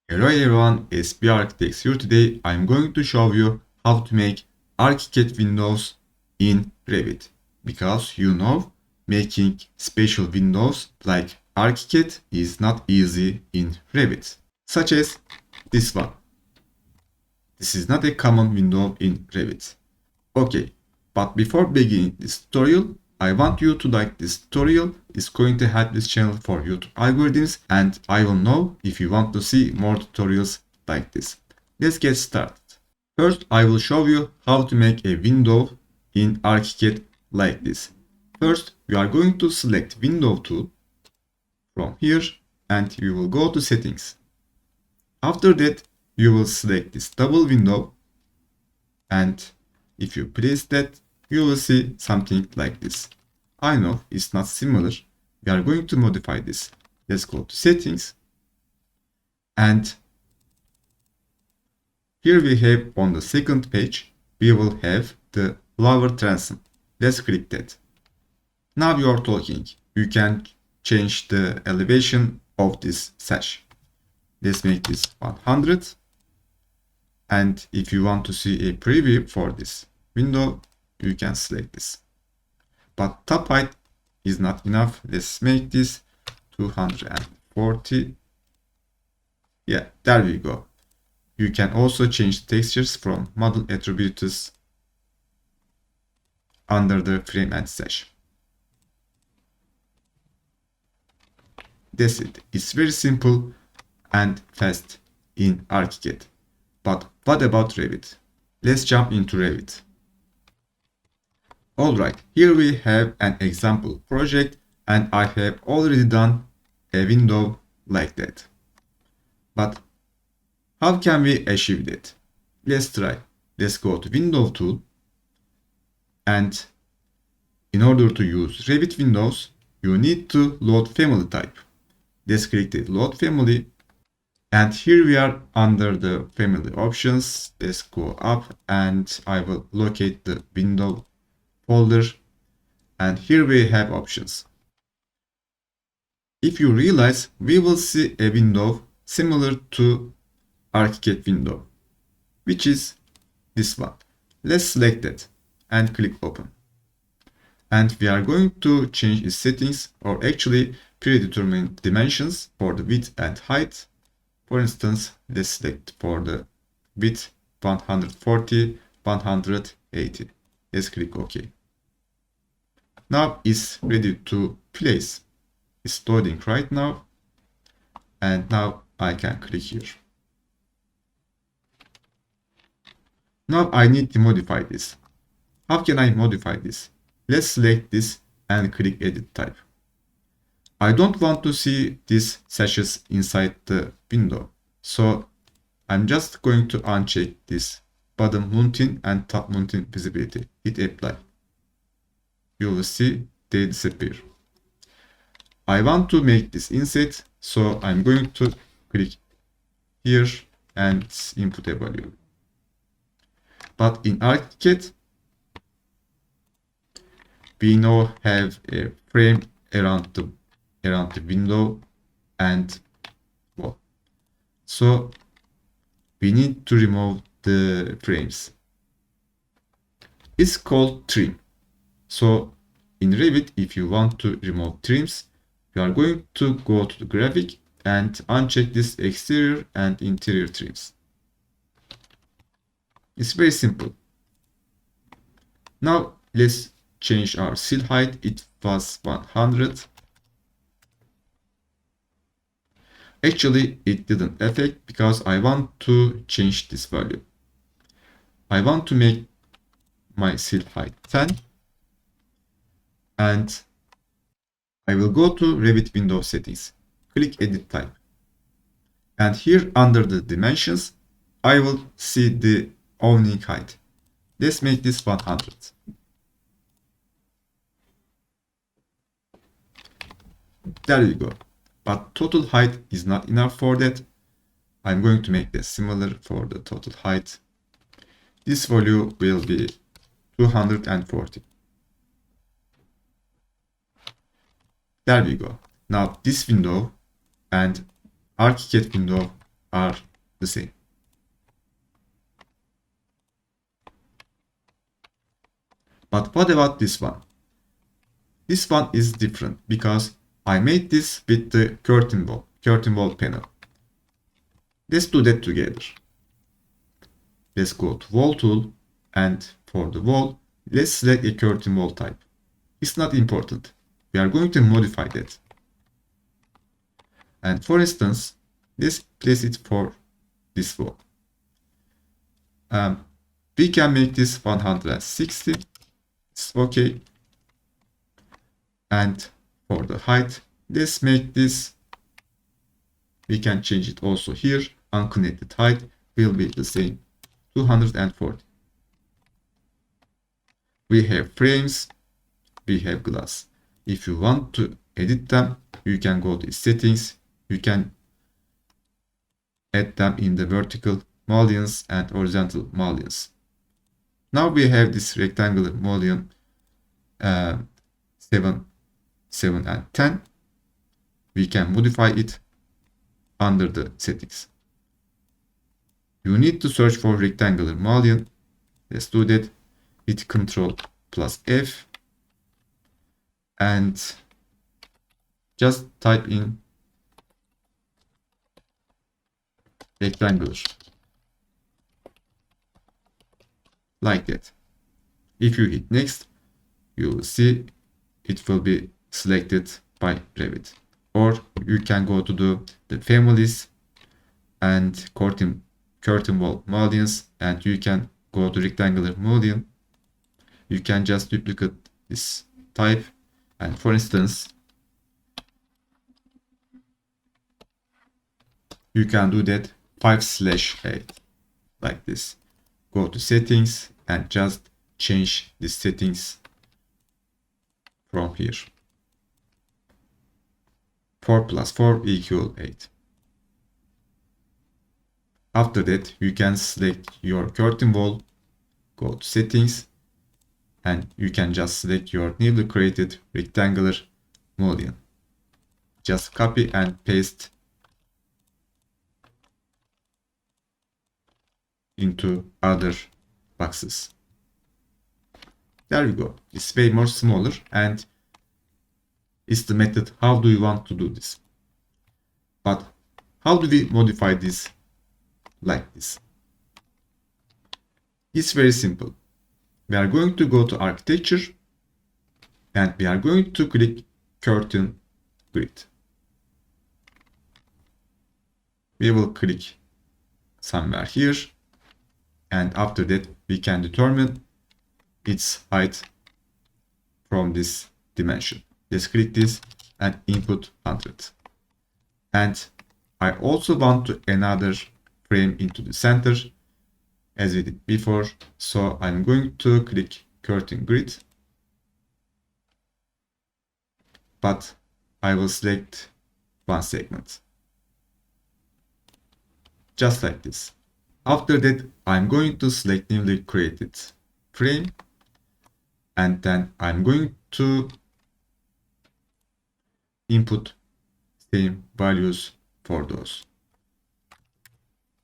Hello everyone, SB Architects here. Today I'm going to show you how to make Archicad windows in Revit. Because making special windows like Archicad is not easy in Revit. Such as this one. This is not a common window in Revit. Okay, but before beginning this tutorial, I want you to like this tutorial. It's going to help this channel for YouTube algorithms, and I will know if you want to see more tutorials like this. Let's get started. First, I will show you how to make a window in Archicad like this. First, we are going to select Window tool from here and you will go to Settings. After that, you will select this double window, and if you press that, you will see something like this. I know it's not similar. We are going to modify this. Let's go to Settings. And here we have on the second page, we will have the lower transom. Let's click that. Now you are talking. You can change the elevation of this sash. Let's make this 100. And if you want to see a preview for this window, you can select this. But top height is not enough. Let's make this 240. Yeah, there we go. You can also change textures from model attributes under the frame and sash. That's it. It's very simple and fast in Archicad. But what about Revit? Let's jump into Revit. Alright, here we have an example project and I have already done a window like that. But how can we achieve that? Let's try. Let's go to Window tool, and in order to use Revit windows, you need to load family type. Let's click the load family. And here we are under the family options. Let's go up and I will locate the window folder. And here we have options. If you realize, we will see a window similar to Archicad window, which is this one. Let's select that and click open. And we are going to change its settings, or actually predetermine dimensions for the width and height. For instance, let's select for the width 140, 180. Let's click OK. Now it's ready to place. It's loading right now. And now I can click here. Now I need to modify this. How can I modify this? Let's select this and click Edit Type. I don't want to see these sashes inside the window, so I'm just going to uncheck this bottom mounting and top mounting visibility. Hit apply. You will see they disappear. I want to make this inset, so I'm going to click here and input a value. But in Archicad, we now have a frame around the window and wall. So we need to remove the frames. It's called trim. So in Revit, if you want to remove trims, you are going to go to the graphic and uncheck this exterior and interior trims. It's very simple. Now let's change our seal height. It was 100. Actually, it didn't affect because I want to change this value. I want to make my seal height 10. And I will go to Revit window settings. Click Edit Type. And here under the dimensions, I will see the awning height. Let's make this 100. There you go. But total height is not enough for that. I'm going to make this similar for the total height. This value will be 240. There we go. Now this window and Archicad window are the same. But what about this one? This one is different because I made this with the curtain wall panel. Let's do that together. Let's go to wall tool, and for the wall, let's select a curtain wall type. It's not important. We are going to modify that. And for instance, let's place it for this wall. We can make this 160. It's okay. And for the height, let's make this. We can change it also here. Unconnected height will be the same, 240. We have frames, we have glass. If you want to edit them, you can go to settings. You can add them in the vertical mullions and horizontal mullions. Now we have this rectangular mullion 7, 7 and 10. We can modify it under the settings. You need to search for rectangular mullion. Let's do that. Hit Ctrl plus F and just type in rectangular like that. If you hit next, you will see it will be selected by Revit. Or you can go to the families and curtain wall mullions, and you can go to rectangular mullion. You can just duplicate this type, and for instance, you can do that 5/8 like this. Go to settings and just change the settings from here. 4 plus 4 equal 8. After that, you can select your curtain wall, go to settings, and you can just select your newly created rectangular mullion. Just copy and paste into other boxes. There you go. It's way more smaller, and it's the method how do you want to do this. But how do we modify this like this? It's very simple. We are going to go to architecture, and we are going to click curtain grid. We will click somewhere here, and after that we can determine its height from this dimension. Let's click this and input 100. And I also want to another frame into the center as we did before. So I'm going to click curtain grid, but I will select one segment. Just like this. After that, I'm going to select newly created frame, and then I'm going to input same values for those,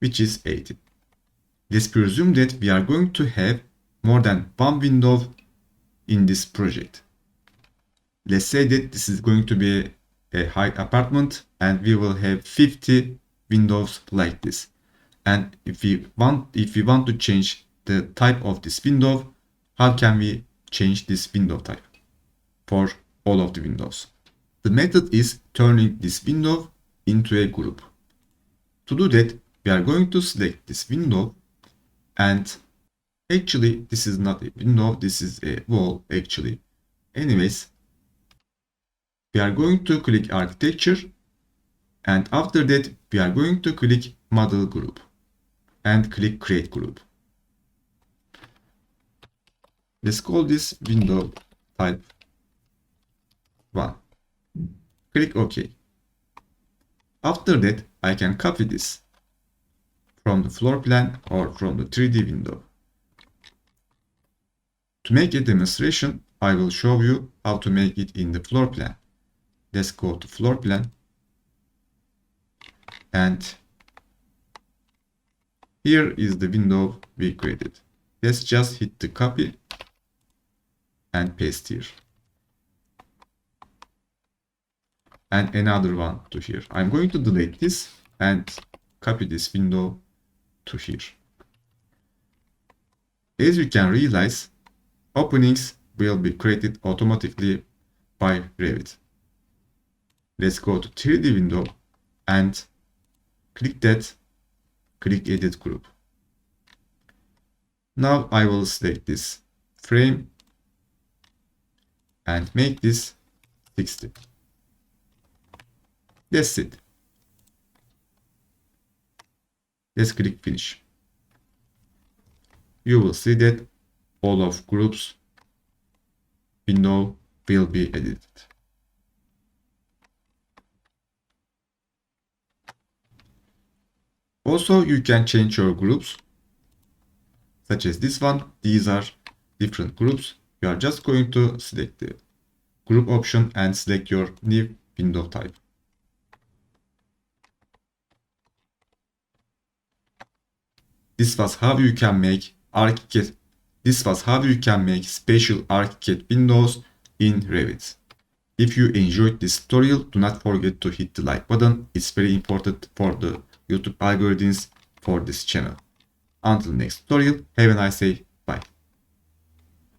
which is 80. Let's presume that we are going to have more than one window in this project. Let's say that this is going to be a high apartment, and we will have 50 windows like this. And if we want to change the type of this window, how can we change this window type for all of the windows? The method is turning this window into a group. To do that, we are going to select this window, and actually this is not a window, this is a wall actually. Anyways, we are going to click architecture, and after that we are going to click model group and click create group. Let's call this window type 1. Click OK. After that, I can copy this from the floor plan or from the 3D window. To make a demonstration, I will show you how to make it in the floor plan. Let's go to floor plan, and Here is the window we created. Let's just hit the copy and paste here. And another one to here. I'm going to delete this and copy this window to here. As you can realize, openings will be created automatically by Revit. Let's go to 3D window and click that, click edit group. Now I will select this frame and make this 60. That's it. Let's click finish. You will see that all of groups window will be edited. Also, you can change your groups, such as this one. These are different groups. You are just going to select the group option and select your new window type. This was how you can make Archicad. This was how you can make special Archicad windows in Revit. If you enjoyed this tutorial, do not forget to hit the like button. It's very important for the YouTube algorithms for this channel. Until next tutorial, have a nice day.